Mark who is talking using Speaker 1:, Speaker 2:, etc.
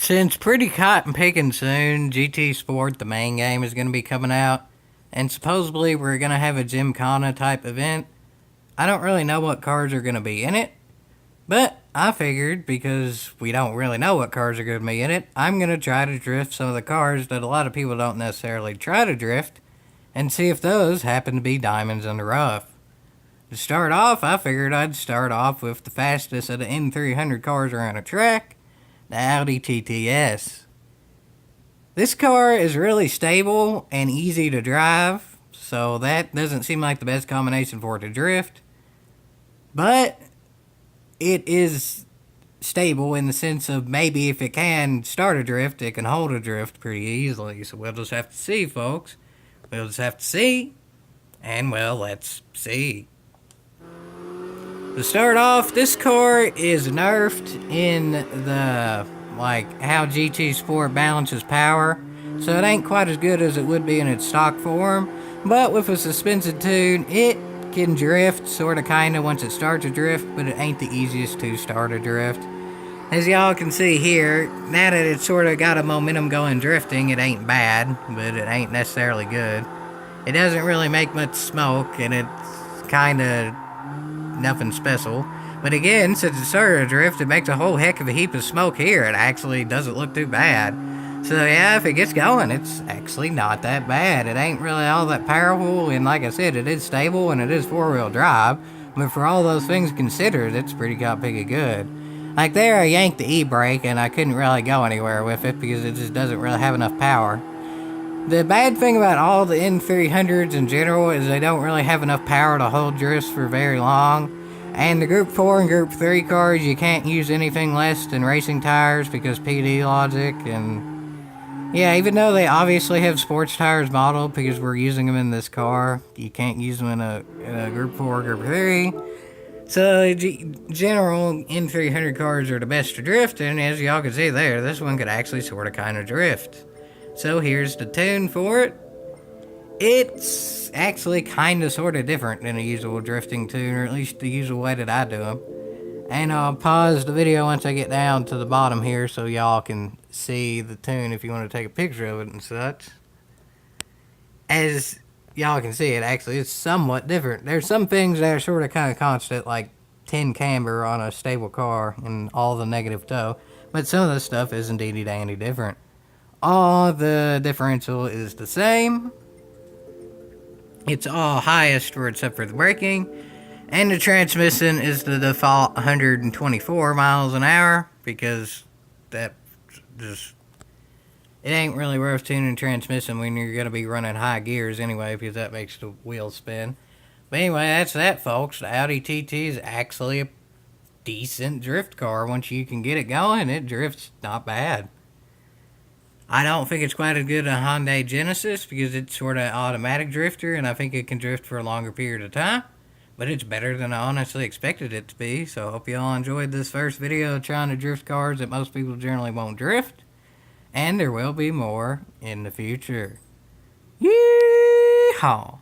Speaker 1: Since pretty cotton picking soon, GT Sport, the main game, is going to be coming out, and supposedly we're going to have a Gymkhana type event. I don't really know what cars are going to be in it, but I figured because we don't really know what cars are going to be in it, I'm going to try to drift some of the cars that a lot of people don't necessarily try to drift, and see if those happen to be diamonds in the rough. To start off, I figured I'd start off with the fastest of the N300 cars around a track, the Audi TTS. This car is really stable and easy to drive, so that doesn't seem like the best combination for it to drift. But it is stable in the sense of maybe if it can start a drift, it can hold a drift pretty easily. So we'll just have to see, folks. We'll just have to see. And well, let's see. To start off, this car is nerfed in the, how GT Sport balances power, so it ain't quite as good as it would be in its stock form, but with a suspended tune, it can drift, sorta kinda, once it starts to drift, but it ain't the easiest to start a drift. As y'all can see here, now that it's sorta got a momentum going drifting, it ain't bad, but it ain't necessarily good. It doesn't really make much smoke, and it's kinda nothing special. But again, since it started to drift, it makes a whole heck of a heap of smoke here. It actually doesn't look too bad. So yeah, if it gets going, it's actually not that bad. It ain't really all that powerful, and like I said, it is stable and it is four-wheel drive. But for all those things considered, it's pretty goddamn good. Like there, I yanked the e-brake and I couldn't really go anywhere with it because it just doesn't really have enough power. The bad thing about all the N300s in general is they don't really have enough power to hold drifts for very long. And the Group 4 and Group 3 cars, you can't use anything less than racing tires because PD logic. And yeah, even though they obviously have sports tires modeled because we're using them in this car, you can't use them in a Group 4 or Group 3. So, general N300 cars are the best to drift, and as y'all can see there, this one could actually sorta kinda drift. So here's the tune for it. It's actually kinda sorta different than a usual drifting tune, or at least the usual way that I do them. And I'll pause the video once I get down to the bottom here so y'all can see the tune if you want to take a picture of it and such. As y'all can see, it actually is somewhat different. There's some things that are sorta kinda constant, like 10 camber on a stable car and all the negative toe, but some of the stuff is indeedy dandy different. All the differential is the same. It's all highest except for the braking. And the transmission is the default 124 miles an hour because that just... It ain't really worth tuning transmission when you're going to be running high gears anyway because that makes the wheels spin. But anyway, that's that, folks. The Audi TT is actually a decent drift car. Once you can get it going, it drifts not bad. I don't think it's quite as good as a Hyundai Genesis because it's sort of automatic drifter and I think it can drift for a longer period of time. But it's better than I honestly expected it to be. So I hope y'all enjoyed this first video trying to drift cars that most people generally won't drift. And there will be more in the future. Yeehaw!